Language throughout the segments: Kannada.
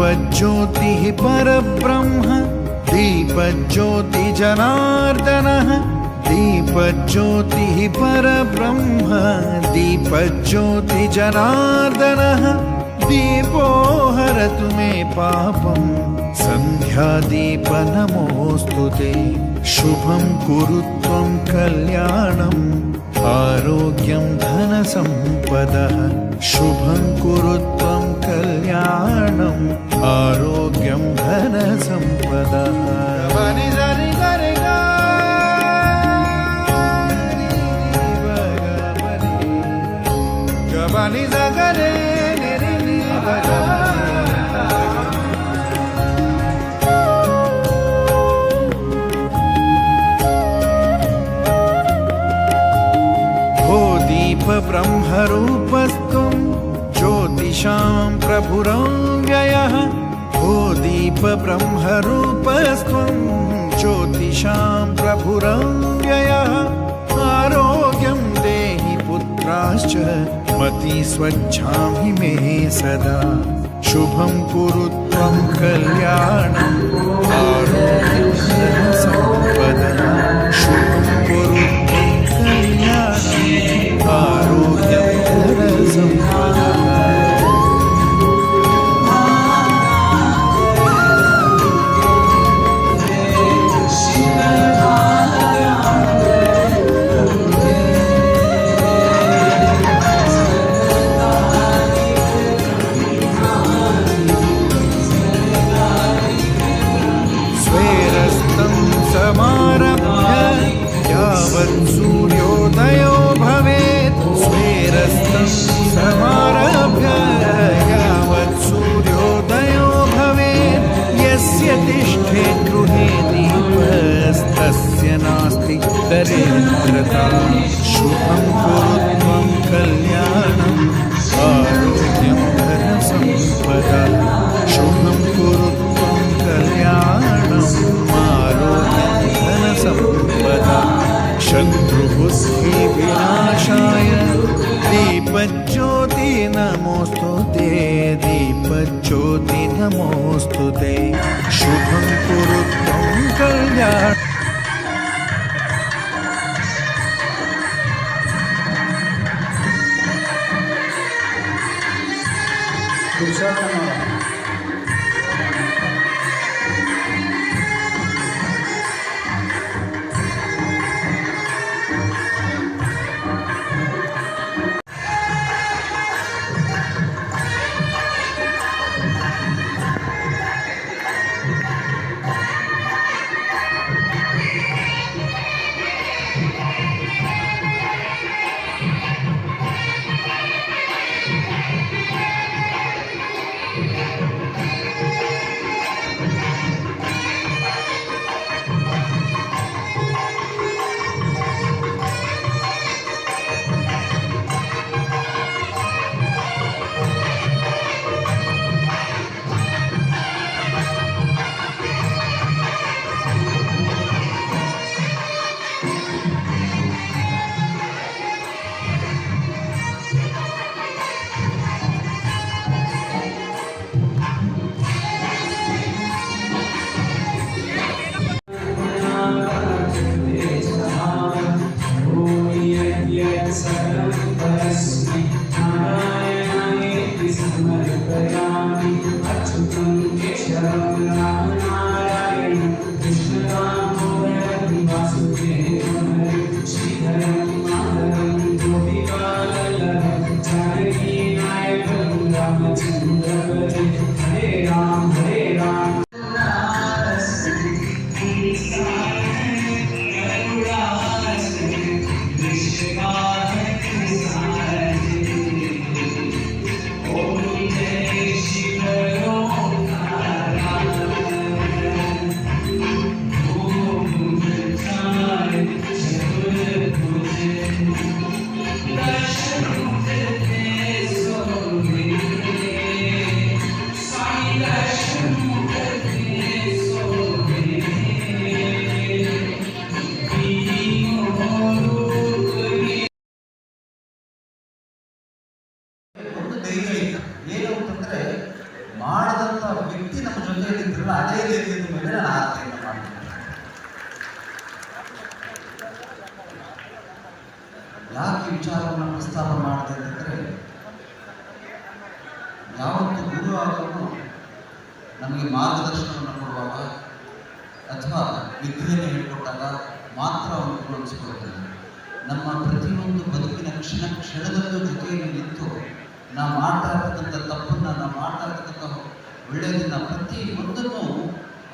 दीपज्योतिः परब्रह्म दीपज्योति जनार्दनः दीपज्योतिः परब्रह्म दीपज्योति जनार्दनः दीपो हरतु मे पापं सन्ध्यादीप नमोऽस्तुते शुभं कुरु त्वं कल्याणम् आरोग्यं धनसम्पदः शुभं कुरु त्वं कल्याणम् आरोग्यं धनसम्पदः ब्रह्मरूपस्त्वं ज्योतिषां प्रभुरव्ययः ओ दीप ब्रह्मरूपस्त्वं ज्योतिषां प्रभुरव्ययः आरोग्यं देहि पुत्राश्च मति स्वच्छामि मे सदा शुभं कुरु त्वं कल्याणम् आरोग्यं धनसम्पदः शुभं कुरु त्वं कल्याणम् आरोग्यं धनसम्पदः सूर्योदयो भवेत् स्वेरस्तं समारभ्य यावत् सूर्योदयो भवेत् यस्य तिष्ठेत् गृहे दीपस्तस्य नास्ति दरिद्रता शुभं कुरु त्वं कल्याणम् आरोग्यं धनसम्पदः शुभं कुरु त्वं कल्याणम् आरोग्यं धनसम्पदः शत्रुबुद्धिविनाशाय दीपज्योति नमोस्तुते दीपज्योति नमोस्तुते शुभं कुरु त्वं कल्याणम् ಯಾಕೆ ವಿಚಾರವನ್ನು ಪ್ರಸ್ತಾಪ ಮಾಡ್ತಾ ಇದ್ದರೆ, ಯಾವತ್ತು ಗುರು ಆದರೂ ನಮಗೆ ಮಾರ್ಗದರ್ಶನವನ್ನು ಕೊಡುವಾಗ ಅಥವಾ ವಿದ್ಯೆಯನ್ನು ಹೇಳಿಕೊಟ್ಟಾಗ ಮಾತ್ರ ಅವನು ಗುರು ಅನಿಸ್ಕೊಳ್ತಾನೆ. ನಮ್ಮ ಪ್ರತಿಯೊಂದು ಬದುಕಿನ ಕ್ಷಣದಲ್ಲೂ ಜೊತೆಯಲ್ಲಿ ನಿಂತು ನಾವು ಮಾಡ್ತಾ ಇರ್ತಕ್ಕಂಥ ತಪ್ಪನ್ನು, ನಾವು ಮಾಡ್ತಾ ಇರ್ತಕ್ಕಂಥ ಒಳ್ಳೆಯದನ್ನು ಪ್ರತಿ ಒಂದನ್ನು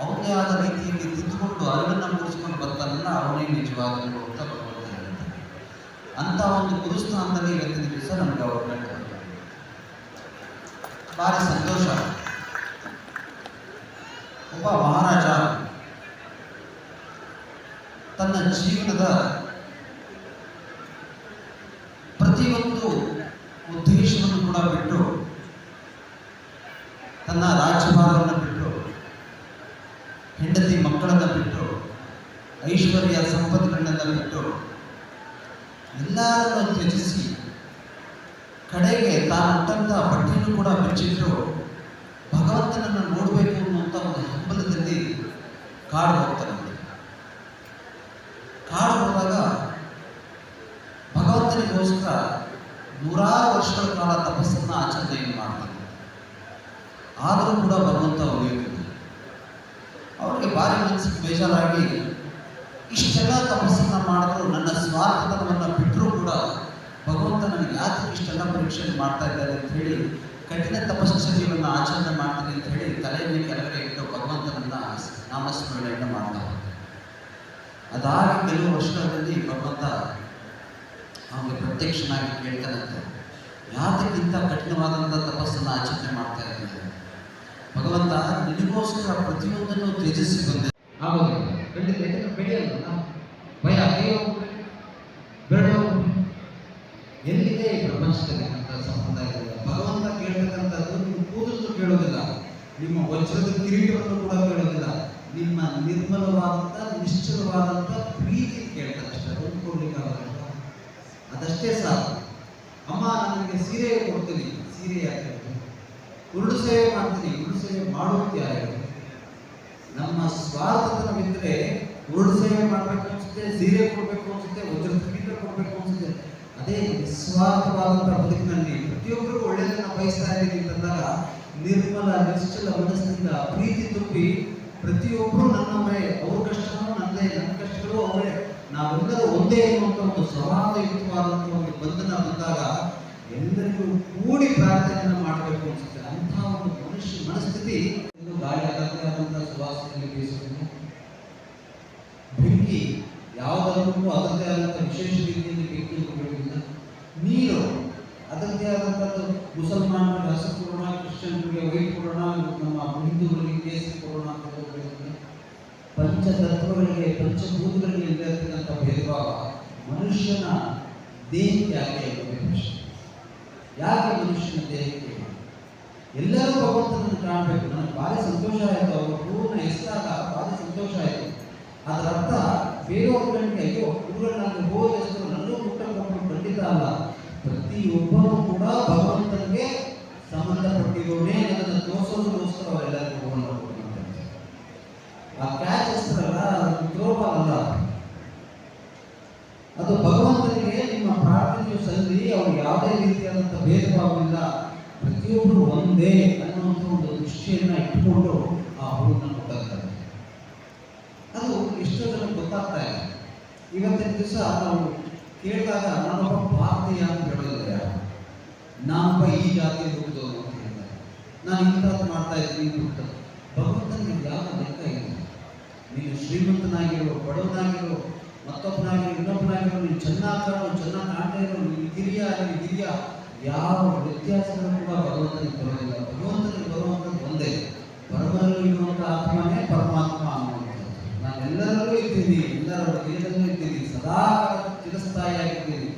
ಅವನೇ ಆದ ರೀತಿಯಲ್ಲಿ ತಿದ್ದುಕೊಂಡು ಅರಿವನ್ನು ಮೂಡಿಸ್ಕೊಂಡು ಬರ್ತಾನಲ್ಲ, ಅವನೇ ನಿಜವಾದ ಗುರು ಅಂತ ಭಗವಂತ ಹೇಳ್ತಾನೆ. ಅಂಥ ಒಂದು ಗುರುಸ್ಥಾನದಲ್ಲಿ ಇವತ್ತಿನ ದಿವಸ ನಮಗೆ ಅವರು ಕಂಡು ಭಾರಿ ಸಂತೋಷ. ಒಬ್ಬ ಮಹಾರಾಜ ತನ್ನ ಜೀವನದ ಪ್ರತಿಯೊಂದು ಉದ್ದೇಶವನ್ನು ಕೂಡ ಬಿಟ್ಟು, ತನ್ನ ರಾಜ್ಯಭಾರವನ್ನು ಬಿಟ್ಟು, ಹೆಂಡತಿ ಮಕ್ಕಳನ್ನು ಬಿಟ್ಟು, ಐಶ್ವರ್ಯ ಸಂಪತ್ತುಗಳನ್ನೆಲ್ಲ ಬಿಟ್ಟು ಎಲ್ಲರನ್ನು ತ್ಯಜಿಸಿ ಕಡೆಗೆ ತಾನುಟ್ಟಂಥ ಬಟ್ಟೆಯನ್ನು ಕೂಡ ಬಿಚ್ಚಿಟ್ಟು ಭಗವಂತನನ್ನು ನೋಡಬೇಕು ಅನ್ನುವಂಥ ಒಂದು ಹಂಬಲದಲ್ಲಿ ಕಾಡು ಹೋಗ್ತಾನೆ. ಕಾಡು ಹೋದಾಗ ಭಗವಂತನಿಗೋಸ್ಕರ 100 ವರ್ಷಗಳ ಕಾಲ ತಪಸ್ಸನ್ನು ಆಚರಣೆಯನ್ನು ಮಾಡ್ತಾನೆ. ಆದರೂ ಕೂಡ ಭಗವಂತ ಉಳಿಯುತ್ತಿಲ್ಲ. ಅವರಿಗೆ ಭಾರಿ ಮನಸ್ಸಿಗೆ ಬೇಜಾರಾಗಿ, ಇಷ್ಟೆಲ್ಲ ತಪಸ್ಸನ್ನು ಮಾಡಿದ್ರು ನನ್ನ ಸ್ವಾರ್ಥತನವನ್ನು ಬಿಟ್ಟರೂ ಕೂಡ ಭಗವಂತ ನನಗೆ ಯಾಕೆ ಇಷ್ಟೆಲ್ಲ ಪರೀಕ್ಷೆ ಮಾಡ್ತಾ ಇದ್ದಾರೆ ಅಂತ ಹೇಳಿ ಕಠಿಣ ತಪಶ್ಚರ್ಯವನ್ನು ಆಚರಣೆ ಮಾಡ್ತೀನಿ ಅಂತ ಹೇಳಿ ತಲೆಯಲ್ಲಿ ಕೆಳಗಡೆ ಇಟ್ಟು ಭಗವಂತನನ್ನ ನಾಮಸ್ಮರಣೆಯನ್ನು ಮಾಡ್ತಾ ಹೋಗ್ತಾರೆ. ಅದಾಗಿ ಕೆಲವು ವರ್ಷಗಳಲ್ಲಿ ಭಗವಂತ ಅವನಿಗೆ ಪ್ರತ್ಯಕ್ಷನಾಗಿ ಕೇಳ್ತಾನಂತೆ, ಯಾತಕ್ಕಿಂತ ಕಠಿಣವಾದಂಥ ತಪಸ್ಸನ್ನು ಆಚರಣೆ ಮಾಡ್ತಾ ಇದ್ದಾರೆ? ಭಗವಂತ ನಿನಗೋಸ್ಕರ ಪ್ರತಿಯೊಂದನ್ನು ತ್ಯಜಿಸಿ ಬಂದೆ. ಆಗೋದಿಲ್ಲ, ಬೆಳೆಯಲ್ಲ, ಭಯ ಬೇಡ. ಎಲ್ಲಿದೆ ಈ ಪ್ರಪಂಚದಲ್ಲಿ ಅಂತ ಸಂಪ್ರದಾಯದಲ್ಲಿ ಭಗವಂತ ಕೇಳ್ತಕ್ಕಂಥದ್ದು ನಿಮ್ಮ ಕೂದಲು ಕೇಳೋದಿಲ್ಲ, ನಿಮ್ಮ ವಜ್ರದ ಕಿರೀಟವನ್ನು ಕೂಡ ಕೇಳೋದಿಲ್ಲ, ನಿಮ್ಮ ನಿರ್ಮಲವಾದಂಥ ನಿಶ್ಚಲವಾದಂಥ ಪ್ರೀತಿ ಕೇಳ್ತಾರೆ ಅಷ್ಟೇ. ಒಂದು ಕೊಡ್ಲಿಕ್ಕಾಗಲ್ಲ, ಅದಷ್ಟೇ ಸಾಕು. ಅಮ್ಮ ನನಗೆ ಸೀರೆ ಕೊಡ್ತೀನಿ, ಸೀರೆ ಯಾಕೆ? ಉರುಳು ಸೇವೆ ಮಾಡ್ತೀನಿ, ಉರುಳು ಸೇವೆ ಮಾಡೋದು ಯಾರು? ನಮ್ಮ ಸ್ವಾರ್ಥತನವಿದ್ದರೆ ಉರುಳು ಸೇವೆ ಮಾಡಬೇಕು ಅನ್ಸುತ್ತೆ, ಸೀರೆ ಕೊಡಬೇಕು ಅನ್ಸುತ್ತೆ, ವಜ್ರದ ಕಿರೀಟ ಕೊಡಬೇಕು ಅನ್ಸುತ್ತೆ. ಅದೇ ನಿಸ್ವಾರ್ಥವಾದಂಥ ಬದುಕಿನಲ್ಲಿ ಪ್ರತಿಯೊಬ್ಬರಿಗೂ ಒಳ್ಳೆಯದನ್ನು ಬಯಸ್ತಾ ಇದ್ದೀವಿ ಅಂತಂದಾಗ ನಿರ್ಮಲ ನಿಶ್ಚಲ ಮನಸ್ಸಿನಿಂದ ಪ್ರೀತಿ ತುಂಬಿ ಪ್ರತಿಯೊಬ್ಬರು ನನ್ನವರೇ, ಅವ್ರ ಕಷ್ಟಗಳು ನನ್ನದೇ, ನನ್ನ ಕಷ್ಟಗಳು ಅವರೇ, ನಾವೆಲ್ಲರೂ ಒಂದೇ ಎನ್ನುವಂಥ ಒಂದು ಸ್ವಭಾವಯುಕ್ತವಾದಂಥ ಒಂದು ಬಂಧನ ಬಂದಾಗ ಎಲ್ಲರಿಗೂ ಕೂಡಿ ಪ್ರಾರ್ಥನೆಯನ್ನು ಮಾಡಬೇಕು ಅನಿಸುತ್ತೆ. ಅಂಥ ಒಂದು ಮನಸ್ಥಿತಿ ಗಾಳಿ ಅದರದೇ ಆದಂಥ ಸುವಾಸನೆಯಲ್ಲಿ ಬೀಸುತ್ತದೆ. ಬೆಂಕಿ ಯಾವುದಕ್ಕೂ ಅದರದೇ ಆದಂಥ ವಿಶೇಷ ರೀತಿಯಲ್ಲಿ ಬೆಂಕಿಯನ್ನು ಬಿಡುವುದಿಲ್ಲ. ನೀರು ಅದರದೇ ಆದಂಥದ್ದು, ಮುಸಲ್ಮಾನರಿಗೆ ಹಸಿರು ಕೊಡೋಣ, ಕ್ರಿಶ್ಚಿಯನ್ರಿಗೆ ವೈಟ್ ಕೊಡೋಣ, ನಮ್ಮ ಹಿಂದೂಗಳಿಗೆ ಕೇಸರಿ ಕೊಡೋಣ ಅಂತ ಹೇಳುವುದಿಲ್ಲ. ಪಂಚತತ್ವಗಳಿಗೆ, ಪಂಚಭೂತಗಳಿಗೆ ಇರತಕ್ಕಂಥ ಭೇದಭಾವ ಮನುಷ್ಯನ ದೇಹಕ್ಕೆ ಯಾಕೆ ಯಾಕೆ ಮನುಷ್ಯನ ದೇಹಕ್ಕೆ? ಎಲ್ಲರೂ ಭಗವಂತನನ್ನು ಕಾಣಬೇಕು. ನನಗೆ ಭಾರಿ ಸಂತೋಷ ಆಯಿತು, ಅವರು ಹೂವನ್ನ ಎಸ್ದಾಗ ಭಾರಿ ಸಂತೋಷ ಆಯಿತು. ಅದರ ಅರ್ಥ ಬೇರೆಯವ್ರಿಗೆ ಅಯ್ಯೋ ಇವುಗಳು ನನಗೆ ಹೋದ ಹೆಸರು ನನ್ನೂ ಊಟ ಕೊಟ್ಟು ಖಂಡಿತ ಅಲ್ಲ. ಪ್ರತಿಯೊಬ್ಬರೂ ಕೂಡ ಭಗವಂತನಿಗೆ ಸಂಬಂಧಪಟ್ಟಿರೋನೇ ಅದನ್ನು ತೋರಿಸೋದಕ್ಕೋಸ್ಕರ ಅವರೆಲ್ಲರಿಗೂ ಹೂವನ್ನು ಕೊಟ್ಟಿರ್ತಾರೆ. ಆ ಕ್ಯಾಚ್ ಹೆಸರಲ್ಲ, ತ್ರೋಬಾಲ್ ಅಲ್ಲ, ಅದು ಭಗವಂತನಿಗೆ ನಿಮ್ಮ ಪ್ರಾರ್ಥನೆಯು ಸಲ್ಲಿ ಅವ್ರಿಗೆ ಯಾವುದೇ ರೀತಿಯಾದಂಥ ಭೇದಭಾವವಿಲ್ಲ, ಪ್ರತಿಯೊಬ್ಬರು ಒಂದೇ ಅನ್ನುವಂಥ ಒಂದು ದೃಷ್ಟಿಯನ್ನು ಇಟ್ಟುಕೊಂಡು ಆ ಹೂವನ್ನು ಕೊಟ್ಟಿರ್ತಾರೆ. ಅದು ಎಷ್ಟೋ ಜನಕ್ಕೆ ಗೊತ್ತಾಗ್ತಾ ಇದೆ. ಇವತ್ತಿನ ದಿವಸ ನಾವು ಕೇಳಿದಾಗ ನಾನೊಬ್ಬ ಭಾರತೀಯ ಅಂತ ಹೇಳೋದಿಲ್ಲ ಯಾರು, ನಾನೊಬ್ಬ ಈ ಜಾತಿ ಹುಟ್ಟಿದವರು ಅಂತ ಹೇಳ್ತಾರೆ, ನಾನು ಇಂಥದ್ದು ಮಾಡ್ತಾ ಇದ್ದೀನಿ ಅಂತ. ಭಗವಂತನಿಗೆ ಯಾವ ಲೆಕ್ಕ ಇಲ್ಲ. ನೀನು ಶ್ರೀಮಂತನಾಗಿರೋ, ಬಡವನಾಗಿರೋ, ಮತ್ತೊಬ್ಬನಾಗಿರೋ, ಇನ್ನೊಬ್ಬನಾಗಿರೋ, ನೀನು ಚೆನ್ನಾಗಿ ಕಾಣ್ತಾ ಇರೋ, ನೀನು ಹಿರಿಯ ಯಾವ ವ್ಯತ್ಯಾಸಗಳು ಕೂಡ ಭಗವಂತನಿಗೆ ಬರೋದಿಲ್ಲ. ಭಗವಂತನಿಗೆ ಬರುವಂಥದ್ದು ಒಂದೇ, ಪರಮರಲ್ಲೂ ಇರುವಂಥ ಆತ್ಮನೇ ಪರಮಾತ್ಮ ಅನ್ನುವಂಥದ್ದು. ನಾನೆಲ್ಲರಲ್ಲೂ ಇದ್ದೀನಿ, ಎಲ್ಲರ ದೇಹದಲ್ಲೂ ಇದ್ದೀನಿ, ಸದಾ ಚಿರಸ್ಥಾಯಿಯಾಗಿದ್ದೀನಿ.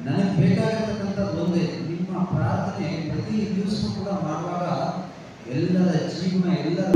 ನನಗೆ ಬೇಕಾಗಿರ್ತಕ್ಕಂಥದ್ದು ಒಂದೇ. ನಿಮ್ಮ ಪ್ರಾರ್ಥನೆ ಪ್ರತಿ ದಿವಸ ಕೂಡ ಮಾಡುವಾಗ ಎಲ್ಲರ ಜೀವನ, ಎಲ್ಲರ